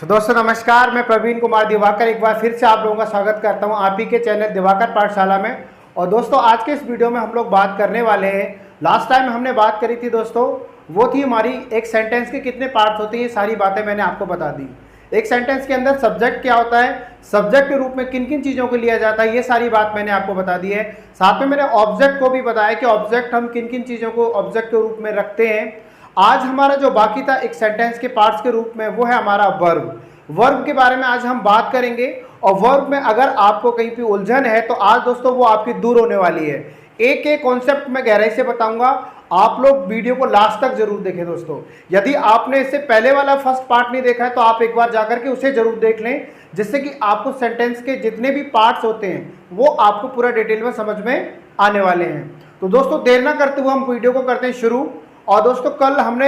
दोस्तों नमस्कार, मैं प्रवीण कुमार दिवाकर एक बार फिर से आप लोगों का स्वागत करता हूं आप ही के चैनल दिवाकर पाठशाला में। और दोस्तों आज के इस वीडियो में हम लोग बात करने वाले हैं, लास्ट टाइम हमने बात करी थी दोस्तों, वो थी हमारी एक सेंटेंस के कितने पार्ट्स होते हैं, ये सारी बातें मैंने आपको बता दी। एक सेंटेंस के अंदर सब्जेक्ट क्या होता है, सब्जेक्ट के रूप में किन किन चीज़ों को लिया जाता है, ये सारी बात मैंने आपको बता दी है। साथ में मैंने ऑब्जेक्ट को भी बताया कि ऑब्जेक्ट हम किन किन चीज़ों को ऑब्जेक्ट के रूप में रखते हैं। आज हमारा जो बाकी था एक सेंटेंस के पार्ट्स के रूप में, वो है हमारा वर्ब। वर्ब के बारे में आज हम बात करेंगे और वर्ब में अगर आपको कहीं पे उलझन है तो आज दोस्तों वो आपकी दूर होने वाली है। एक एक कॉन्सेप्ट में गहराई से बताऊंगा, आप लोग वीडियो को लास्ट तक जरूर देखें दोस्तों। यदि आपने इससे पहले वाला फर्स्ट पार्ट नहीं देखा है तो आप एक बार जाकर के उसे जरूर देख लें, जिससे कि आपको सेंटेंस के जितने भी पार्ट्स होते हैं वो आपको पूरा डिटेल में समझ में आने वाले हैं। तो दोस्तों देर ना करते हुए हम वीडियो को करते हैं शुरू। और दोस्तों कल हमने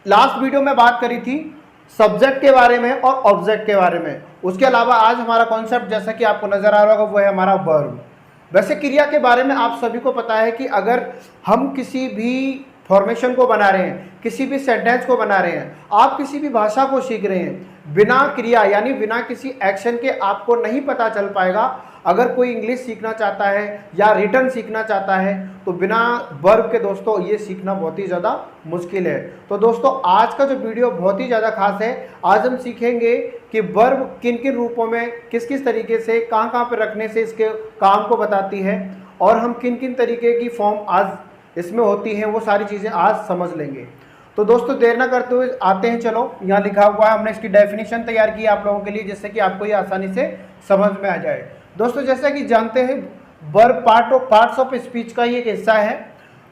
लास्ट वीडियो में बात करी थी सब्जेक्ट के बारे में और ऑब्जेक्ट के बारे में। उसके अलावा आज हमारा कॉन्सेप्ट जैसा कि आपको नजर आ रहा होगा वो है हमारा वर्ब। वैसे क्रिया के बारे में आप सभी को पता है कि अगर हम किसी भी फॉर्मेशन को बना रहे हैं, किसी भी सेंटेंस को बना रहे हैं, आप किसी भी भाषा को सीख रहे हैं, बिना क्रिया यानी बिना किसी एक्शन के आपको नहीं पता चल पाएगा। अगर कोई इंग्लिश सीखना चाहता है या रिटर्न सीखना चाहता है तो बिना वर्ब के दोस्तों ये सीखना बहुत ही ज़्यादा मुश्किल है। तो दोस्तों आज का जो वीडियो बहुत ही ज़्यादा खास है। आज हम सीखेंगे कि वर्ब किन किन रूपों में किस किस तरीके से कहाँ कहाँ पर रखने से इसके काम को बताती है और हम किन किन तरीके की फॉर्म आज इसमें होती हैं, वो सारी चीज़ें आज समझ लेंगे। तो दोस्तों देर ना करते हुए आते हैं, चलो यहाँ लिखा हुआ है, हमने इसकी डेफिनेशन तैयार की है आप लोगों के लिए, जिससे कि आपको ये आसानी से समझ में आ जाए। दोस्तों जैसा कि जानते हैं वर्ब पार्ट्स ऑफ स्पीच का ये एक हिस्सा है।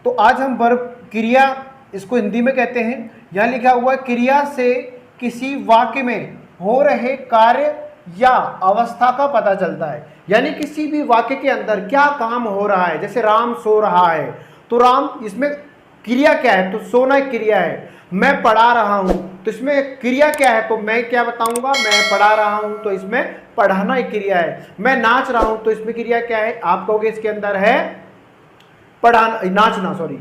तो आज हम वर्ब क्रिया, इसको हिंदी में कहते हैं, यहाँ लिखा हुआ है क्रिया से किसी वाक्य में हो रहे कार्य या अवस्था का पता चलता है। यानी किसी भी वाक्य के अंदर क्या काम हो रहा है, जैसे राम सो रहा है तो राम, इसमें क्रिया क्या है, तो सोना एक क्रिया है। मैं पढ़ा रहा हूं तो इसमें क्रिया क्या है, तो मैं क्या बताऊंगा, मैं पढ़ा रहा हूं तो इसमें पढ़ाना एक क्रिया है। मैं नाच रहा हूं तो इसमें क्रिया क्या है, आप कहोगे इसके अंदर है पढ़ाना, नाचना, सॉरी।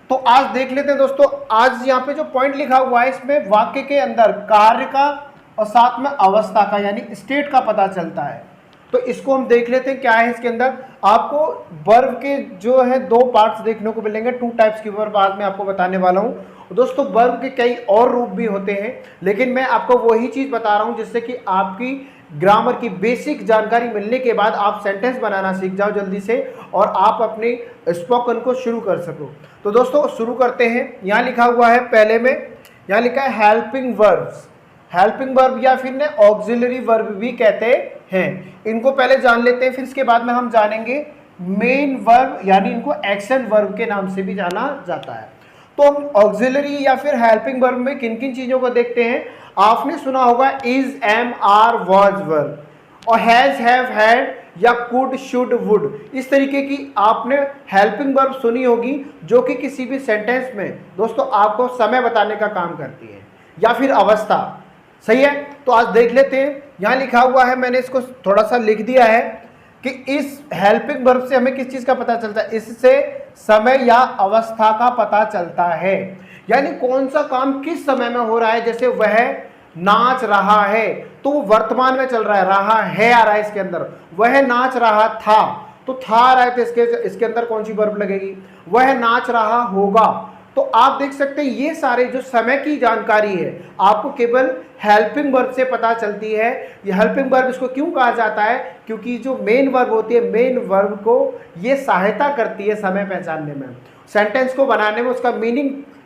तो आज देख लेते हैं दोस्तों, आज यहाँ पे जो पॉइंट लिखा हुआ है इसमें वाक्य के अंदर कार्य का और साथ में अवस्था का यानी स्टेट का पता चलता है। तो इसको हम देख लेते हैं क्या है इसके अंदर। आपको वर्ब के जो है दो पार्ट्स देखने को मिलेंगे, टू टाइप्स की वर्ब आज मैं आपको बताने वाला हूं। दोस्तों वर्ब के कई और रूप भी होते हैं, लेकिन मैं आपको वही चीज बता रहा हूं जिससे कि आपकी ग्रामर की बेसिक जानकारी मिलने के बाद आप सेंटेंस बनाना सीख जाओ जल्दी से और आप अपने स्पोकन को शुरू कर सको। तो दोस्तों शुरू करते हैं। यहाँ लिखा हुआ है पहले में, यहाँ लिखा है हेल्पिंग वर्ब्स। हेल्पिंग वर्ब या फिर ने ऑक्सिलरी वर्ब भी कहते हैं। इनको पहले जान लेते हैं, फिर इसके बाद में हम जानेंगे मेन वर्ब, यानी इनको एक्शन वर्ब के नाम से भी जाना जाता है। तो हम ऑक्सिलरी या फिर हेल्पिंग वर्ब में किन किन चीजों को देखते हैं। आपने सुना होगा is, am, are, was verb, और हैज, हैव, हैड या कुड, शुड, वुड, इस तरीके की आपने हेल्पिंग वर्ब सुनी होगी, जो कि किसी भी सेंटेंस में दोस्तों आपको समय बताने का काम करती है या फिर अवस्था। सही है, तो आज देख लेते हैं। यहाँ लिखा हुआ है, मैंने इसको थोड़ा सा लिख दिया है कि इस हेल्पिंग वर्ब से हमें किस चीज का पता चलता है, इससे समय या अवस्था का पता चलता है। यानी कौन सा काम किस समय में हो रहा है। जैसे वह नाच रहा है तो वो वर्तमान में चल रहा है आ रहा है इसके अंदर। वह नाच रहा था तो था आ रहा है, तो इसके अंदर कौन सी वर्ब लगेगी, वह नाच रहा होगा। तो आप देख सकते हैं ये सारे जो समय की जानकारी है आपको केवल हेल्पिंग वर्ब से पता चलती है। ये हेल्पिंग वर्ब इसको क्यों कहा जाता है, क्योंकि जो मेन वर्ब होती है, मेन वर्ब को ये सहायता करती है समय पहचानने में, सेंटेंस को बनाने में, उसका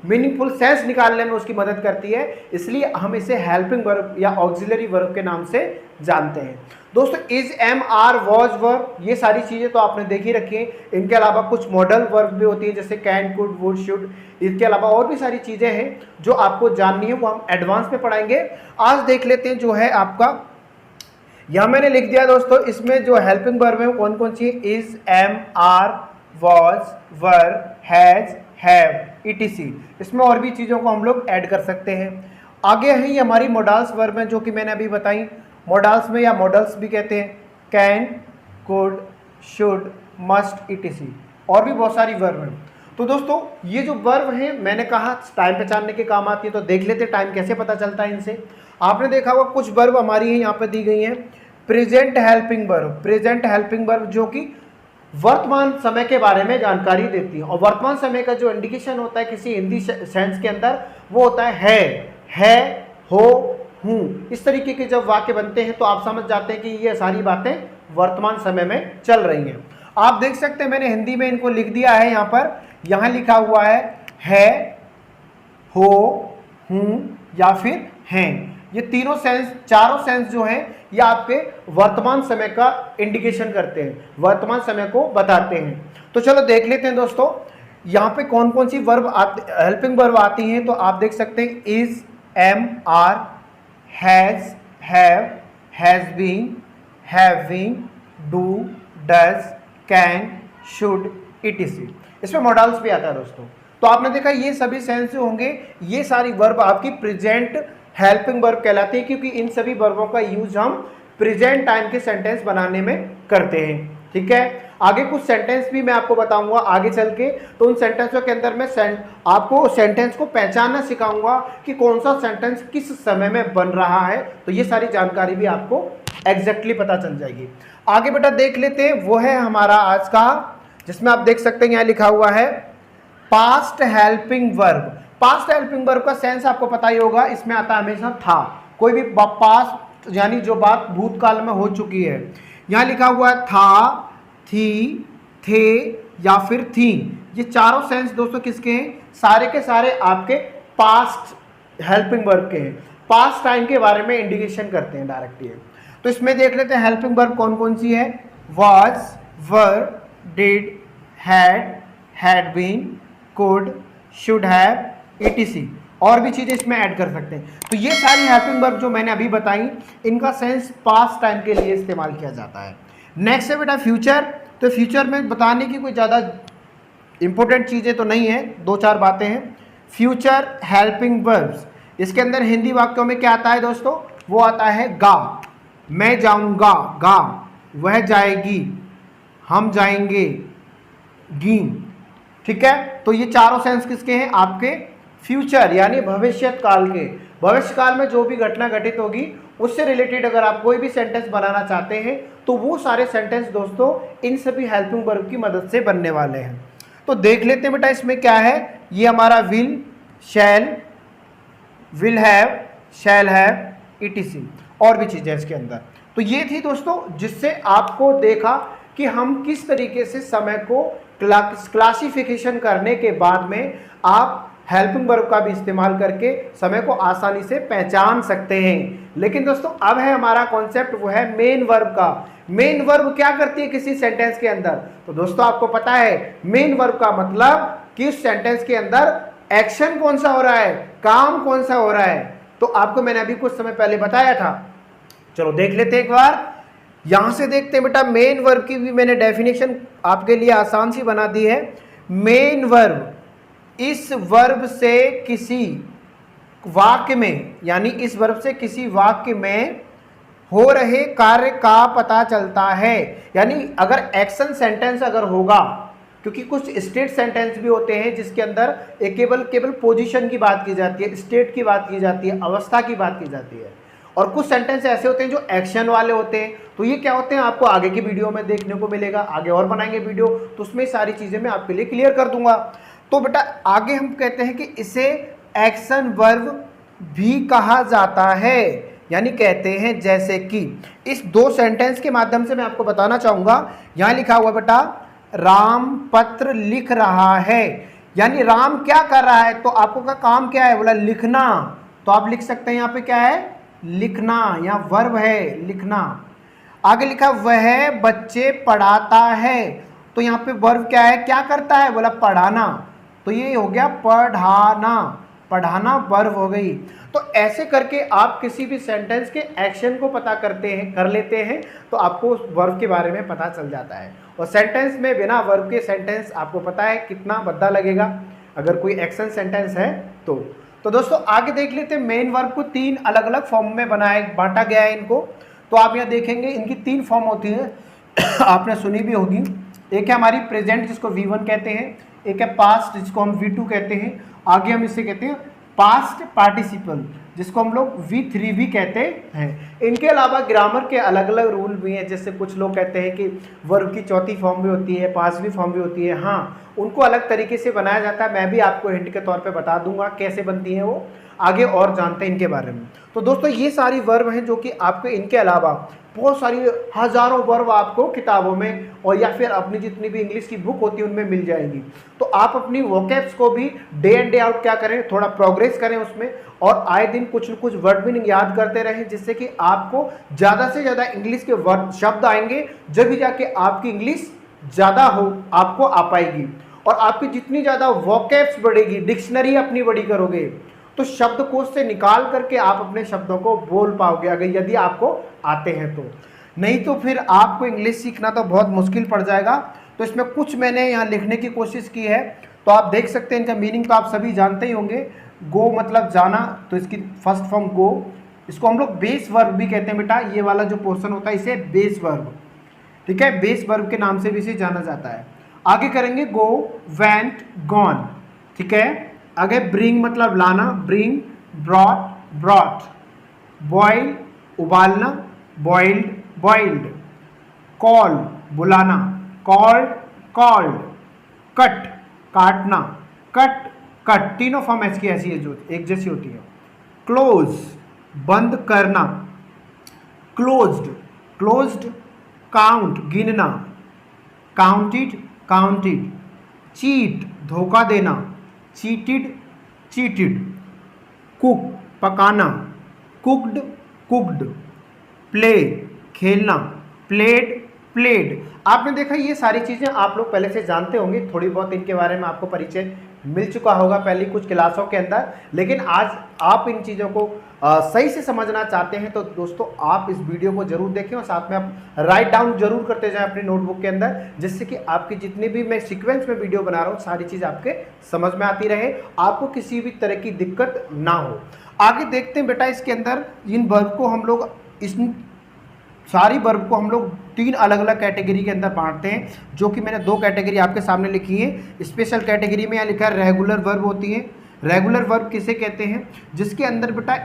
मीनिंगफुल सेंस निकालने में उसकी मदद करती है। इसलिए हम इसे हेल्पिंग वर्ब या ऑक्सिलरी वर्ब के नाम से जानते हैं। दोस्तों is, am, are, was verb, ये सारी चीज़ें तो आपने देखी रखी हैं। इनके अलावा कुछ मॉडल वर्ब भी होती है, जैसे कैन, कुड, वुड, शुड। इसके अलावा और भी सारी चीज़ें हैं जो आपको जाननी है, वो हम एडवांस में पढ़ाएंगे। आज देख लेते हैं जो है आपका, यहाँ मैंने लिख दिया दोस्तों, इसमें जो हेल्पिंग वर्ब है वो कौन कौन सी है, is, am, are, was, were, has, have, etc. इसमें और भी चीज़ों को हम लोग ऐड कर सकते हैं। आगे है ये हमारी मॉडल्स वर्ब है, जो कि मैंने अभी बताई। मॉडल्स में या मॉडल्स भी कहते हैं, can, could, should, must, etc, और भी बहुत सारी वर्ब हैं। तो दोस्तों ये जो वर्ब है, मैंने कहा टाइम पहचानने के काम आती है, तो देख लेते टाइम कैसे पता चलता है इनसे। आपने देखा होगा कुछ वर्ब हमारी यहाँ पे दी गई हैं। Present helping verb, present helping verb जो कि वर्तमान समय के बारे में जानकारी देती है, और वर्तमान समय का जो इंडिकेशन होता है किसी हिंदी सेंस के अंदर वो होता है, हो, हूँ। इस तरीके के जब वाक्य बनते हैं तो आप समझ जाते हैं कि ये सारी बातें वर्तमान समय में चल रही हैं। आप देख सकते हैं मैंने हिंदी में इनको लिख दिया है। यहाँ पर यहाँ लिखा हुआ है, हो, हूँ या फिर हैं। ये तीनों सेंस, चारों सेंस जो हैं ये आपके वर्तमान समय का इंडिकेशन करते हैं, वर्तमान समय को बताते हैं। तो चलो देख लेते हैं दोस्तों यहाँ पे कौन कौन सी वर्ब हेल्पिंग वर्ब आती हैं। तो आप देख सकते हैं is, am, are, has, have, has been, having, do, does, can, should, etc। इसमें मॉडल्स भी आता है दोस्तों। तो आपने देखा ये सभी सेंस जो होंगे ये सारी वर्ब आपकी प्रेजेंट हेल्पिंग वर्ब कहलाती है, क्योंकि इन सभी वर्बों का यूज हम प्रेजेंट टाइम के सेंटेंस बनाने में करते हैं। ठीक है, आगे कुछ सेंटेंस भी मैं आपको बताऊंगा आगे चल के। तो उन सेंटेंसों के अंदर मैं आपको सेंटेंस को पहचानना सिखाऊंगा कि कौन सा सेंटेंस किस समय में बन रहा है। तो ये सारी जानकारी भी आपको एग्जैक्टली पता चल जाएगी। आगे बेटा देख लेते हैं, वो है हमारा आज का, जिसमें आप देख सकते हैं यहाँ लिखा हुआ है past helping verb. Past helping verb का सेंस आपको पता ही होगा, इसमें आता है हमेशा था। कोई भी पास्ट यानी जो बात भूतकाल में हो चुकी है। यहाँ लिखा हुआ है था, थी, थे या फिर थी। ये चारों सेंस दोस्तों किसके हैं? सारे के सारे आपके पास्ट हेल्पिंग वर्ब के हैं, पास्ट टाइम के बारे में इंडिकेशन करते हैं डायरेक्टली। तो इसमें देख लेते हैं हेल्पिंग वर्ब कौन कौन सी है। Was, were, did, had been, could, should have, etc। और भी चीज़ें इसमें ऐड कर सकते हैं। तो ये सारी हेल्पिंग वर्ब जो मैंने अभी बताई इनका सेंस पास्ट टाइम के लिए इस्तेमाल किया जाता है। नेक्स्ट है बेटा फ्यूचर। तो फ्यूचर में बताने की कोई ज़्यादा इंपॉर्टेंट चीज़ें तो नहीं है, दो चार बातें हैं। फ्यूचर हेल्पिंग वर्ब्स, इसके अंदर हिंदी वाक्यों में क्या आता है दोस्तों? वो आता है गा, मैं जाऊंगा, गा, वह जाएगी, हम जाएंगे, गी। ठीक है, तो ये चारों सेंस किसके हैं? आपके फ्यूचर यानी भविष्य काल के। भविष्य काल में जो भी घटना घटित होगी उससे रिलेटेड अगर आप कोई भी सेंटेंस बनाना चाहते हैं तो वो सारे सेंटेंस दोस्तों इन सभी हेल्पिंग वर्ब की मदद से बनने वाले हैं। तो देख लेते हैं बेटा इसमें क्या है। ये हमारा will, shall, will have, shall have, etc। और भी चीज़ें इसके अंदर। तो ये थी दोस्तों जिससे आपको देखा कि हम किस तरीके से समय को क्लासिफिकेशन करने के बाद में आप हेल्पिंग वर्ब का भी इस्तेमाल करके समय को आसानी से पहचान सकते हैं। लेकिन दोस्तों अब है हमारा कॉन्सेप्ट, वो है मेन वर्ब का। मेन वर्ब क्या करती है किसी सेंटेंस के अंदर? तो दोस्तों आपको पता है मेन वर्ब का मतलब कि उस सेंटेंस के अंदर एक्शन कौन सा हो रहा है, काम कौन सा हो रहा है। तो आपको मैंने अभी कुछ समय पहले बताया था। चलो देख लेते हैं एक बार। यहां से देखते हैं बेटा मेन वर्ब की भी मैंने डेफिनेशन आपके लिए आसान सी बना दी है। मेन वर्ब इस वर्ब से किसी वाक्य में यानी इस वर्ब से किसी वाक्य में हो रहे कार्य का पता चलता है। यानी अगर एक्शन सेंटेंस अगर होगा, क्योंकि कुछ स्टेट सेंटेंस भी होते हैं जिसके अंदर एक केवल पोजीशन की बात की जाती है, स्टेट की बात की जाती है, अवस्था की बात की जाती है। और कुछ सेंटेंस ऐसे होते हैं जो एक्शन वाले होते हैं। तो ये क्या होते हैं आपको आगे की वीडियो में देखने को मिलेगा, आगे और बनाएंगे वीडियो तो उसमें सारी चीज़ें मैं आपके लिए क्लियर कर दूंगा। तो बेटा आगे हम कहते हैं कि इसे एक्शन वर्ब भी कहा जाता है। यानी कहते हैं जैसे कि इस दो सेंटेंस के माध्यम से मैं आपको बताना चाहूँगा। यहाँ लिखा हुआ बेटा राम पत्र लिख रहा है, यानी राम क्या कर रहा है? तो आपको का काम क्या है? बोला लिखना। तो आप लिख सकते हैं यहाँ पे क्या है? लिखना, यहाँ वर्ब है लिखना। आगे लिखा वह बच्चे पढ़ाता है, तो यहाँ पे वर्ब क्या है? क्या करता है? बोला पढ़ाना। तो ये हो गया पढ़ाना, पढ़ाना वर्ब हो गई। तो ऐसे करके आप किसी भी सेंटेंस के एक्शन को पता कर लेते हैं तो आपको उस वर्ब के बारे में पता चल जाता है। और सेंटेंस में बिना वर्ब के सेंटेंस आपको पता है कितना भद्दा लगेगा अगर कोई एक्शन सेंटेंस है तो दोस्तों आगे देख लेते हैं। मेन वर्ब को तीन अलग अलग फॉर्म में बांटा गया है इनको। तो आप यहाँ देखेंगे इनकी तीन फॉर्म होती है आपने सुनी भी होगी। एक है हमारी प्रेजेंट जिसको V1 कहते हैं, एक है पास्ट जिसको हम V2 कहते हैं, आगे हम इसे कहते हैं पास्ट पार्टिसिपल जिसको हम लोग V3 भी कहते हैं। इनके अलावा ग्रामर के अलग अलग रूल भी हैं, जैसे कुछ लोग कहते हैं कि वर्ब की चौथी फॉर्म भी होती है, पांचवी फॉर्म भी होती है। हाँ, उनको अलग तरीके से बनाया जाता है, मैं भी आपको हिंट के तौर पे बता दूंगा कैसे बनती है वो, आगे और जानते हैं इनके बारे में। तो दोस्तों ये सारी वर्ब हैं जो कि आपको इनके अलावा बहुत सारी हजारों वर्ब आपको किताबों में और या फिर अपनी जितनी भी इंग्लिश की बुक होती है उनमें मिल जाएंगी। तो आप अपनी वोकैब्स को भी डे एंड डे आउट क्या करें, थोड़ा प्रोग्रेस करें उसमें, और आए दिन कुछ न कुछ वर्ड मीनिंग याद करते रहें, जिससे कि आपको ज़्यादा से ज़्यादा इंग्लिश के वर्ड शब्द आएंगे, जब भी जाके आपकी इंग्लिश ज़्यादा हो आपको आ पाएगी। और आपकी जितनी ज़्यादा वोकैब्स बढ़ेगी, डिक्शनरी अपनी बड़ी करोगे, तो शब्दकोश से निकाल करके आप अपने शब्दों को बोल पाओगे, अगर यदि आपको आते हैं तो। नहीं तो फिर आपको इंग्लिश सीखना तो बहुत मुश्किल पड़ जाएगा। तो इसमें कुछ मैंने यहाँ लिखने की कोशिश की है, तो आप देख सकते हैं। इनका मीनिंग तो आप सभी जानते ही होंगे। गो मतलब जाना, तो इसकी फर्स्ट फॉर्म गो। इसको हम लोग बेस वर्ब भी कहते हैं बेटा, ये वाला जो पोर्शन होता है इसे बेस वर्ब, ठीक है, बेस वर्ब के नाम से भी इसे जाना जाता है। आगे करेंगे गो, वेंट, गॉन, ठीक है। आगे ब्रिंग मतलब लाना, ब्रिंग, ब्रॉट, ब्रॉट, बॉइल उबालना, बॉइल्ड, बॉइल्ड, कॉल बुलाना, कॉल्ड, कॉल्ड, कट काटना, कट, कट, तीनों फॉर्म ऐसी है जो एक जैसी होती है। क्लोज बंद करना, क्लोज्ड, क्लोज्ड, काउंट गिनना, काउंटेड, काउंटेड, चीट धोखा देना, चीटेड, चीटेड, कुक पकाना, कुक्ड, कुक्ड, प्ले खेलना, प्लेड, प्लेड। आपने देखा ये सारी चीज़ें आप लोग पहले से जानते होंगे, थोड़ी बहुत इनके बारे में आपको परिचय मिल चुका होगा पहले कुछ क्लासों के अंदर। लेकिन आज आप इन चीज़ों को सही से समझना चाहते हैं तो दोस्तों आप इस वीडियो को जरूर देखें और साथ में आप राइट डाउन जरूर करते जाएं अपनी नोटबुक के अंदर, जिससे कि आपकी जितनी भी मैं सीक्वेंस में वीडियो बना रहा हूँ सारी चीज़ आपके समझ में आती रहे, आपको किसी भी तरह की दिक्कत ना हो। आगे देखते हैं बेटा, इसके अंदर इन वर्ब को हम लोग इस सारी वर्ब को हम लोग तीन अलग अलग कैटेगरी के अंदर बांटते हैं, जो कि मैंने दो कैटेगरी आपके सामने लिखी है। स्पेशल कैटेगरी में यहाँ लिखा है रेगुलर वर्ब होती है। रेगुलर वर्ब किसे कहते हैं? जिसके अंदर बेटा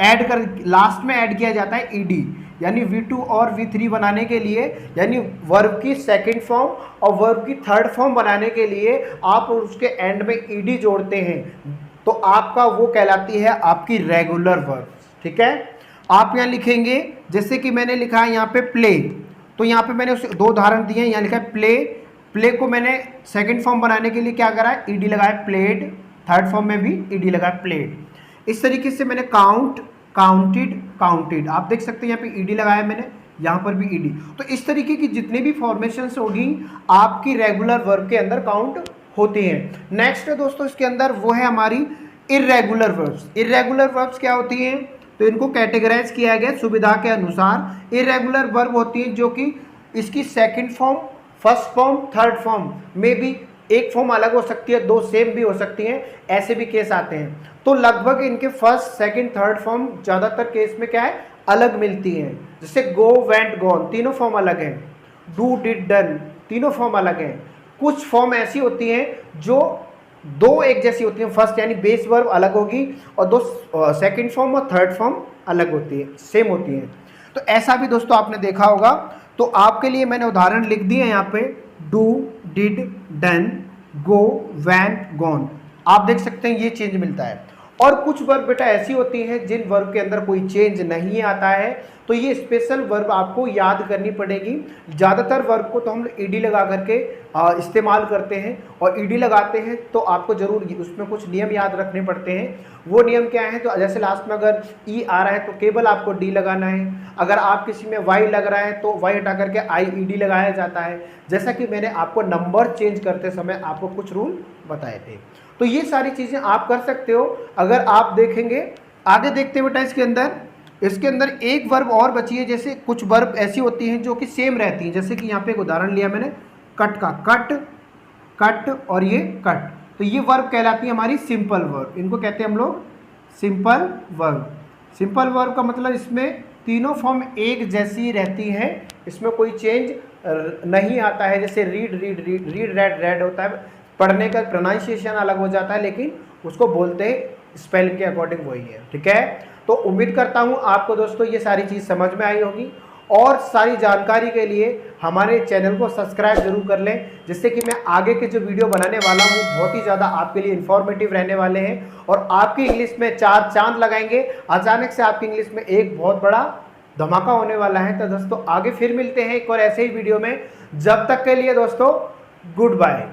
ऐड कर लास्ट में ऐड किया जाता है ईडी, यानी V2 और V3 बनाने के लिए, यानी वर्ब की सेकंड फॉर्म और वर्ब की थर्ड फॉर्म बनाने के लिए आप उसके एंड में ईडी जोड़ते हैं, तो आपका वो कहलाती है आपकी रेगुलर वर्ब, ठीक है। आप यहाँ लिखेंगे, जैसे कि मैंने लिखा है यहाँ पे प्ले, तो यहाँ पे मैंने उसे दो उदाहरण दिए हैं। यहाँ लिखा है प्ले, प्ले को मैंने सेकंड फॉर्म बनाने के लिए क्या करा है, ईडी लगाया, प्लेड, थर्ड फॉर्म में भी ईडी लगाया, प्लेड। इस तरीके से मैंने काउंट, काउंटेड, काउंटेड, आप देख सकते हैं यहाँ पे ईडी लगाया मैंने, यहाँ पर भी ईडी। तो इस तरीके की जितनी भी फॉर्मेशंस होगी आपकी रेगुलर वर्ब के अंदर काउंट होती हैं। नेक्स्ट है दोस्तों इसके अंदर वो है हमारी इर्रेगुलर वर्ब्स। इर्रेगुलर वर्ब्स क्या होती हैं, तो इनको कैटेगराइज किया गया सुविधा के अनुसार। इर्रेगुलर वर्ब होती है जो कि इसकी second form, first form, third form में भी एक फॉर्म अलग हो सकती है, दो सेम भी हो सकती हैं, ऐसे भी केस आते हैं। तो लगभग इनके फर्स्ट, सेकंड, थर्ड फॉर्म ज़्यादातर केस में क्या है, अलग मिलती हैं। जैसे गो, वेंट, गॉन, तीनों फॉर्म अलग हैं। डू, डिड, डन, तीनों फॉर्म अलग हैं। कुछ फॉर्म ऐसी होती हैं जो दो एक जैसी होती हैं, फर्स्ट यानी बेस वर्ब अलग होगी और दो सेकंड फॉर्म और थर्ड फॉर्म अलग होती है, सेम होती हैं। तो ऐसा भी दोस्तों आपने देखा होगा। तो आपके लिए मैंने उदाहरण लिख दिए हैं यहाँ पे, do, did, done, go, went, gone, आप देख सकते हैं ये चेंज मिलता है। और कुछ वर्ब बेटा ऐसी होती हैं जिन वर्ब के अंदर कोई चेंज नहीं आता है, तो ये स्पेशल वर्ब आपको याद करनी पड़ेगी। ज़्यादातर वर्ब को तो हम ईडी लगा करके इस्तेमाल करते हैं, और ईडी लगाते हैं तो आपको ज़रूर उसमें कुछ नियम याद रखने पड़ते हैं। वो नियम क्या है, तो जैसे लास्ट में अगर ई आ रहा है तो केवल आपको डी लगाना है, अगर आप किसी में वाई लग रहा है तो वाई हटा करके आई ई डी लगाया जाता है, जैसा कि मैंने आपको नंबर चेंज करते समय आपको कुछ रूल बताए थे। तो ये सारी चीज़ें आप कर सकते हो अगर आप देखेंगे। आगे देखते बेटा इसके अंदर एक वर्ब और बची है। जैसे कुछ वर्ब ऐसी होती हैं जो कि सेम रहती हैं, जैसे कि यहाँ पे एक उदाहरण लिया मैंने कट का, कट, कट और ये कट, तो ये वर्ब कहलाती है हमारी सिंपल वर्ब। इनको कहते हैं हम लोग सिंपल वर्ब। सिंपल वर्ब का मतलब इसमें तीनों फॉर्म एक जैसी रहती है, इसमें कोई चेंज नहीं आता है। जैसे read, read, read, read, red, red होता है, पढ़ने का प्रोनाउंसिएशन अलग हो जाता है, लेकिन उसको बोलते स्पेलिंग के अकॉर्डिंग वही है। ठीक है, तो उम्मीद करता हूँ आपको दोस्तों ये सारी चीज़ समझ में आई होगी, और सारी जानकारी के लिए हमारे चैनल को सब्सक्राइब जरूर कर लें, जिससे कि मैं आगे के जो वीडियो बनाने वाला हूँ बहुत ही ज़्यादा आपके लिए इन्फॉर्मेटिव रहने वाले हैं और आपकी इंग्लिश में 4 चांद लगाएंगे। अचानक से आपकी इंग्लिश में एक बहुत बड़ा धमाका होने वाला है। तो दोस्तों आगे फिर मिलते हैं एक और ऐसे ही वीडियो में। जब तक के लिए दोस्तों गुड बाय।